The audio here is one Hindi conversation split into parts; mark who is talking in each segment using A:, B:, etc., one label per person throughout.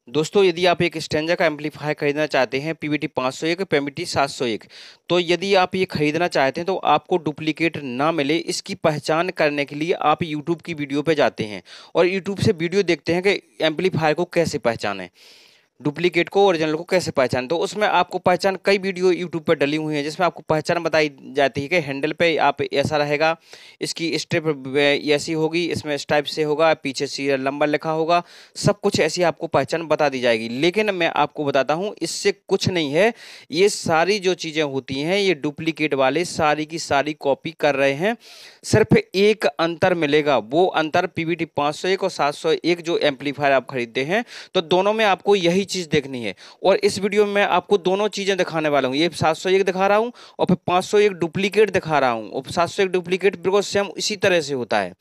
A: दोस्तों, यदि आप एक स्टैंजा का एम्पलीफायर खरीदना चाहते हैं पीवीटी 501 पीवीटी 701, तो यदि आप ये खरीदना चाहते हैं तो आपको डुप्लीकेट ना मिले, इसकी पहचान करने के लिए आप यूट्यूब की वीडियो पे जाते हैं और यूट्यूब से वीडियो देखते हैं कि एम्पलीफायर को कैसे पहचानें, डुप्लीकेट को ओरिजिनल को कैसे पहचान। तो उसमें आपको पहचान कई वीडियो यूट्यूब पर डली हुई हैं जिसमें आपको पहचान बताई जाती है कि हैंडल पे आप ऐसा रहेगा, इसकी स्ट्रिप ऐसी होगी, इसमें इस टाइप से होगा, पीछे सीरियल नंबर लिखा होगा, सब कुछ ऐसी आपको पहचान बता दी जाएगी। लेकिन मैं आपको बताता हूँ इससे कुछ नहीं है, ये सारी जो चीज़ें होती हैं ये डुप्लीकेट वाले सारी की सारी कॉपी कर रहे हैं। सिर्फ एक अंतर मिलेगा, वो अंतर पीवीटी 501 और 701 जो एम्पलीफायर आप खरीदते हैं, तो दोनों में आपको यही चीज़ देखनी है। और इस वीडियो में मैं आपको दोनों चीज़ें दिखाने वाला हूँ, ये 701 दिखा रहा हूँ और फिर 501 डुप्लीकेट दिखा रहा हूँ, और 701 डुप्लीकेट बिल्कुल सेम इसी तरह से होता है।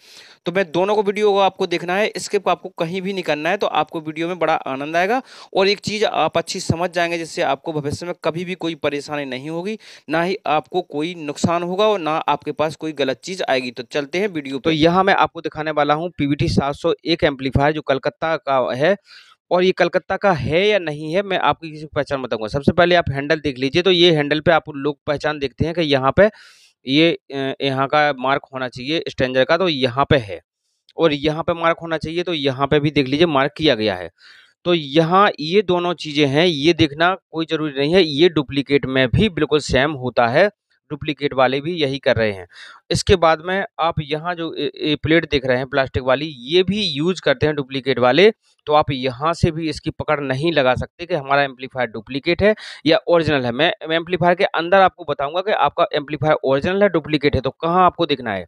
A: तो मैं दोनों को वीडियो को आपको देखना है, स्किप आपको कहीं भी नहीं करना है, तो आपको वीडियो में बड़ा आनंद आएगा और एक चीज़ आप अच्छी समझ जाएंगे जिससे आपको भविष्य में कभी भी कोई परेशानी नहीं होगी, ना ही आपको कोई नुकसान होगा और ना आपके पास कोई गलत चीज़ आएगी। तो चलते हैं वीडियो पे। तो यहाँ मैं आपको दिखाने वाला हूँ पीवीटी 701 एम्पलीफायर जो कलकत्ता का है, और ये कलकत्ता का है या नहीं है मैं आपको किसी पहचान बताऊंगा। सबसे पहले आप हैंडल देख लीजिए, तो ये हैंडल पे आप लोग पहचान देखते हैं कि यहाँ पे ये यहाँ का मार्क होना चाहिए स्ट्रेंजर का, तो यहाँ पे है, और यहाँ पे मार्क होना चाहिए, तो यहाँ पे भी देख लीजिए मार्क किया गया है। तो यहाँ ये दोनों चीज़ें हैं, ये देखना कोई ज़रूरी नहीं है, ये डुप्लीकेट में भी बिल्कुल सेम होता है, डुप्लीकेट वाले भी यही कर रहे हैं। इसके बाद में आप यहाँ जो प्लेट देख रहे हैं प्लास्टिक वाली, ये भी यूज़ करते हैं डुप्लीकेट वाले, तो आप यहाँ से भी इसकी पकड़ नहीं लगा सकते कि हमारा एम्पलीफायर डुप्लीकेट है या ओरिजिनल है। मैं एम्पलीफायर के अंदर आपको बताऊंगा कि आपका एम्पलीफायर ओरिजिनल है डुप्लीकेट है, तो कहाँ आपको देखना है।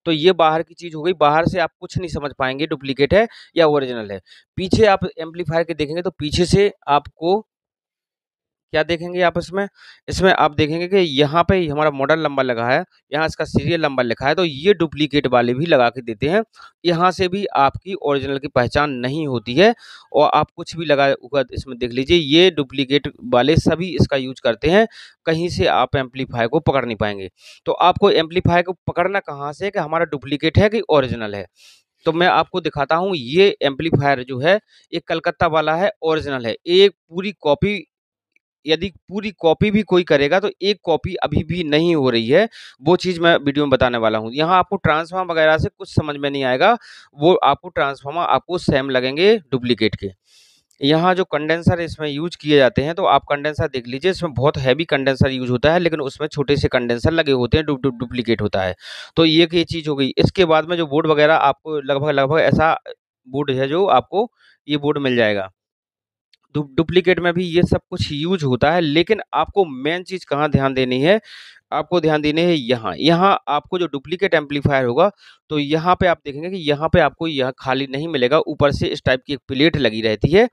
A: तो ये बाहर की चीज़ हो गई, बाहर से आप कुछ नहीं समझ पाएँगे डुप्लीकेट है या ओरिजिनल है। पीछे आप एम्पलीफायर के देखेंगे तो पीछे से आपको क्या देखेंगे आप इसमें? इसमें आप देखेंगे कि यहाँ पे हमारा मॉडल नंबर लगा है, यहाँ इसका सीरियल नंबर लिखा है, तो ये डुप्लीकेट वाले भी लगा के देते हैं। यहाँ से भी आपकी ओरिजिनल की पहचान नहीं होती है, और आप कुछ भी लगा हुआ इसमें देख लीजिए, ये डुप्लीकेट वाले सभी इसका यूज़ करते हैं, कहीं से आप एम्पलीफायर को पकड़ नहीं पाएँगे। तो आपको एम्पलीफायर को पकड़ना कहाँ से है कि हमारा डुप्लीकेट है कि ओरिजिनल है। तो मैं आपको दिखाता हूँ, ये एम्पलीफायर जो है, ये कलकत्ता वाला है, ओरिजिनल है। एक पूरी कॉपी, यदि पूरी कॉपी भी कोई करेगा तो एक कॉपी अभी भी नहीं हो रही है, वो चीज़ मैं वीडियो में बताने वाला हूँ। यहाँ आपको ट्रांसफार्मर वगैरह से कुछ समझ में नहीं आएगा, वो आपको ट्रांसफार्मर आपको सेम लगेंगे डुप्लीकेट के। यहाँ जो कंडेंसर इसमें यूज़ किए जाते हैं, तो आप कंडेंसर देख लीजिए, इसमें बहुत हैवी कंडेंसर यूज़ होता है, लेकिन उसमें छोटे से कंडेंसर लगे होते हैं, डुप्लीकेट होता है। तो ये चीज़ हो गई। इसके बाद में जो बोर्ड वगैरह आपको लगभग ऐसा बोर्ड है जो आपको ये बोर्ड मिल जाएगा। डुप्लीकेट में भी ये सब कुछ यूज़ होता है, लेकिन आपको मेन चीज़ कहाँ ध्यान देनी है, आपको ध्यान देनी है यहाँ। यहाँ आपको जो डुप्लीकेट एम्पलीफायर होगा, तो यहाँ पे आप देखेंगे कि यहाँ पे आपको यह खाली नहीं मिलेगा, ऊपर से इस टाइप की एक प्लेट लगी रहती है,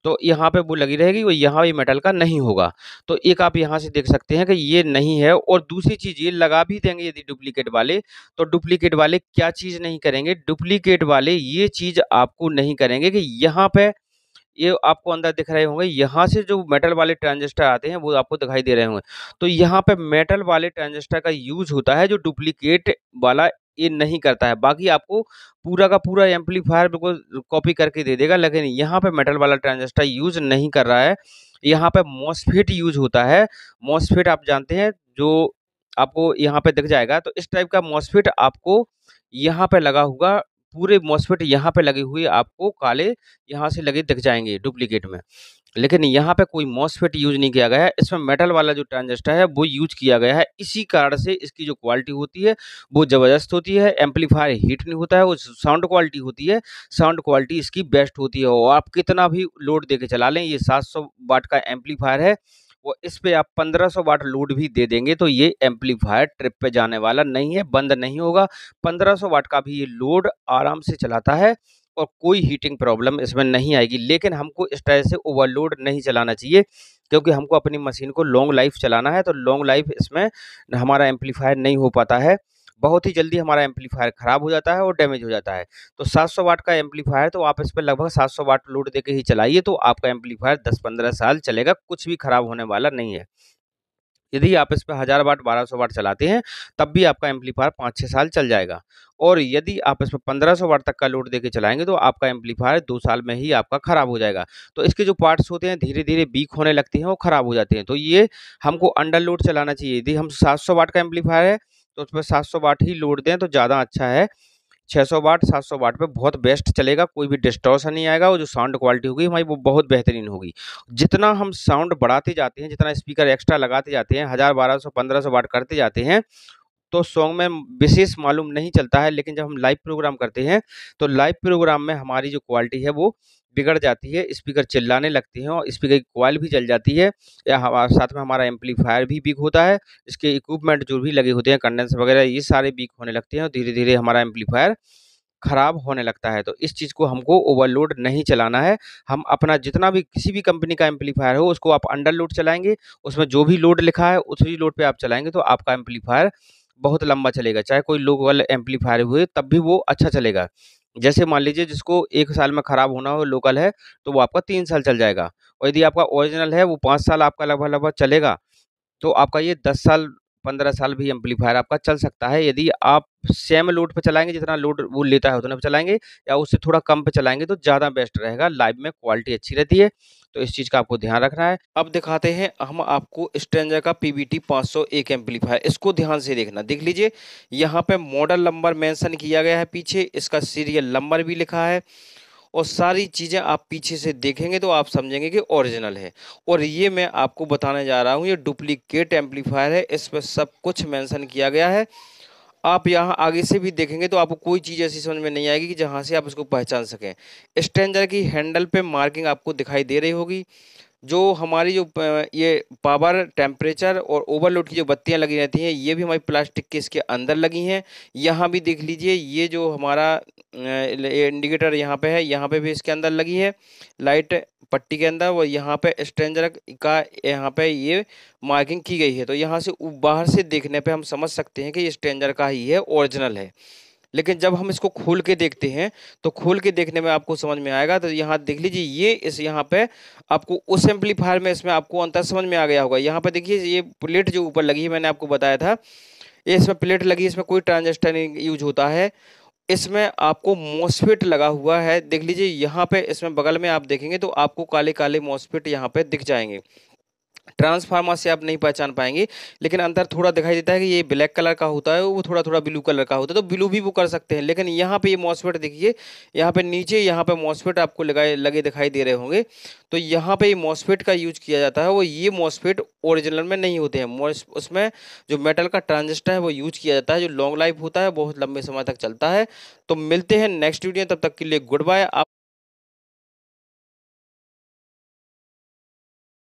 A: तो यहाँ पे वो लगी रहेगी, वो यहाँ ये मेटल का नहीं होगा। तो एक आप यहाँ से देख सकते हैं कि ये नहीं है, और दूसरी चीज़ ये लगा भी देंगे यदि डुप्लीकेट वाले, तो डुप्लीकेट वाले क्या चीज़ नहीं करेंगे, डुप्लीकेट वाले ये चीज़ आपको नहीं करेंगे कि यहाँ पे ये आपको अंदर दिख रहे होंगे, यहाँ से जो मेटल वाले ट्रांजिस्टर आते हैं वो आपको दिखाई दे रहे होंगे। तो यहाँ पे मेटल वाले ट्रांजिस्टर का यूज़ होता है, जो डुप्लीकेट वाला ये नहीं करता है। बाकी आपको पूरा का पूरा एम्पलीफायर बिल्कुल कॉपी करके दे देगा, लेकिन यहाँ पे मेटल वाला ट्रांजिस्टर यूज़ नहीं कर रहा है। यहाँ पे मॉसफेट यूज़ होता है। मॉसफेट आप जानते हैं, जो आपको यहाँ पे दिख जाएगा, तो इस टाइप का मॉसफेट आपको यहाँ पे लगा होगा। पूरे मॉसफेट यहाँ पे लगे हुए आपको काले यहाँ से लगे दिख जाएँगे डुप्लीकेट में। लेकिन यहाँ पे कोई मॉसफेट यूज़ नहीं किया गया है, इसमें मेटल वाला जो ट्रांजिस्टर है वो यूज़ किया गया है। इसी कारण से इसकी जो क्वालिटी होती है वो ज़बरदस्त होती है, एम्पलीफायर हीट नहीं होता है, वो साउंड क्वालिटी होती है, साउंड क्वालिटी इसकी बेस्ट होती है, और आप कितना भी लोड देके चला लें, ये 700 वाट का एम्पलीफायर है, वो इस पे आप 1500 वाट लोड भी दे देंगे तो ये एम्पलीफायर ट्रिप पे जाने वाला नहीं है, बंद नहीं होगा। 1500 वाट का भी ये लोड आराम से चलाता है, और कोई हीटिंग प्रॉब्लम इसमें नहीं आएगी। लेकिन हमको इस तरह से ओवरलोड नहीं चलाना चाहिए, क्योंकि हमको अपनी मशीन को लॉन्ग लाइफ चलाना है, तो लॉन्ग लाइफ इसमें हमारा एम्पलीफायर नहीं हो पाता है। बहुत ही जल्दी हमारा एम्पलीफायर खराब हो जाता है और डैमेज हो जाता है। तो 700 वाट का एम्पलीफायर, तो आप इस पे लगभग 700 वाट लोड देके ही चलाइए, तो आपका एम्पलीफायर 10-15 साल चलेगा, कुछ भी खराब होने वाला नहीं है। यदि आप इस पे 1000 वाट 1200 वाट चलाते हैं, तब भी आपका एम्पलीफायर 5-6 साल चल जाएगा। और यदि आप इसमें 1500 वाट तक का लोड देके चलाएँगे तो आपका एम्पलीफायर 2 साल में ही आपका खराब हो जाएगा। तो इसके जो पार्ट्स होते हैं धीरे-धीरे वीक होने लगते हैं और खराब हो जाते हैं। तो ये हमको अंडर लोड चलाना चाहिए। यदि हम 700 वाट का एम्पलीफायर है तो उसमें 700 वाट ही लोड दें तो ज़्यादा अच्छा है। 600 वाट 700 वाट पे बहुत बेस्ट चलेगा, कोई भी डिस्टॉर्शन नहीं आएगा और जो साउंड क्वालिटी होगी हमारी वो बहुत बेहतरीन होगी। जितना हम साउंड बढ़ाते जाते हैं, जितना स्पीकर एक्स्ट्रा लगाते जाते हैं, 1000, 1200, 1500 वाट करते जाते हैं, तो सॉन्ग में विशेष मालूम नहीं चलता है, लेकिन जब हम लाइव प्रोग्राम करते हैं, तो लाइव प्रोग्राम में हमारी जो क्वालिटी है वो बिगड़ जाती है, स्पीकर चिल्लाने लगते हैं और स्पीकर की कॉइल भी जल जाती है या हवा साथ में हमारा एम्पलीफायर भी वीक होता है। इसके इक्विपमेंट जो भी लगे होते हैं, कंडेंसर वगैरह ये सारे वीक होने लगते हैं और धीरे-धीरे हमारा एम्पलीफायर खराब होने लगता है। तो इस चीज़ को हमको ओवरलोड नहीं चलाना है। हम अपना जितना भी किसी भी कंपनी का एम्पलीफायर हो उसको आप अंडर लोड चलाएँगे, उसमें जो भी लोड लिखा है उसी लोड पे आप चलाएँगे तो आपका एम्पलीफायर बहुत लंबा चलेगा। चाहे कोई लो वाला एम्पलीफायर हुए तब भी वो अच्छा चलेगा। जैसे मान लीजिए जिसको 1 साल में खराब होना हो लोकल है, तो वो आपका 3 साल चल जाएगा और यदि आपका ओरिजिनल है वो 5 साल आपका लगभग-लगभग चलेगा। तो आपका ये 10 साल, 15 साल भी एम्पलीफायर आपका चल सकता है। यदि आप सेम लोड पे चलाएँगे, जितना लोड वो लेता है उतने पे चलाएँगे या उससे थोड़ा कम पे चलाएँगे तो ज़्यादा बेस्ट रहेगा। लाइव में क्वालिटी अच्छी रहती है, तो इस चीज़ का आपको ध्यान रखना है। अब दिखाते हैं हम आपको स्ट्रेंजर का पीवीटी 501 एम्पलीफायर। इसको ध्यान से देखना। देख लीजिए, यहाँ पे मॉडल नंबर मेंशन किया गया है पीछे, इसका सीरियल नंबर भी लिखा है और सारी चीज़ें आप पीछे से देखेंगे तो आप समझेंगे कि ओरिजिनल है। और ये मैं आपको बताने जा रहा हूँ, ये डुप्लीकेट एम्पलीफायर है, इस पे सब कुछ मेंशन किया गया है। आप यहाँ आगे से भी देखेंगे तो आपको कोई चीज़ ऐसी समझ में नहीं आएगी कि जहाँ से आप इसको पहचान सकें। स्ट्रेंजर की हैंडल पे मार्किंग आपको दिखाई दे रही होगी। जो हमारी जो ये पावर, टेम्परेचर और ओवरलोड की जो बत्तियां लगी रहती हैं, ये भी हमारी प्लास्टिक के इसके अंदर लगी हैं। यहाँ भी देख लीजिए, ये जो हमारा इंडिकेटर यहाँ पे है, यहाँ पे भी इसके अंदर लगी है लाइट पट्टी के अंदर। और यहाँ पे स्ट्रेंजर का यहाँ पे ये मार्किंग की गई है। तो यहाँ से बाहर से देखने पे हम समझ सकते हैं कि ये स्ट्रेंजर का ही है, ओरिजिनल है। लेकिन जब हम इसको खोल के देखते हैं तो खोल के देखने में आपको समझ में आएगा। तो यहाँ देख लीजिए, ये इस यहाँ पे आपको उस एम्पलीफायर में इसमें आपको अंतर समझ में आ गया होगा। यहाँ पे देखिए, ये प्लेट जो ऊपर लगी है, मैंने आपको बताया था, ये इसमें प्लेट लगी है, इसमें कोई ट्रांजिस्टर नहीं यूज होता है। इसमें आपको मॉसफेट लगा हुआ है। देख लीजिए, यहाँ पे इसमें बगल में आप देखेंगे तो आपको काले काले मॉसफेट यहाँ पे दिख जाएंगे। ट्रांसफार्मर से आप नहीं पहचान पाएंगे, लेकिन अंतर थोड़ा दिखाई देता है कि ये ब्लैक कलर का होता है, वो थोड़ा थोड़ा ब्लू कलर का होता है। तो ब्लू भी वो कर सकते हैं, लेकिन यहाँ पे ये मॉसफेट देखिए, यहाँ पे नीचे यहाँ पे मॉसफेट आपको लगाए लगे दिखाई दे रहे होंगे। तो यहाँ पे ये मॉसफेट का यूज किया जाता है। वो ये मॉसफेट ओरिजिनल में नहीं होते हैं। उसमें जो मेटल का ट्रांजिस्टर है वो यूज किया जाता है, जो लॉन्ग लाइफ होता है, बहुत लंबे समय तक चलता है। तो मिलते हैं नेक्स्ट वीडियो, तब तक के लिए गुड बाय। आप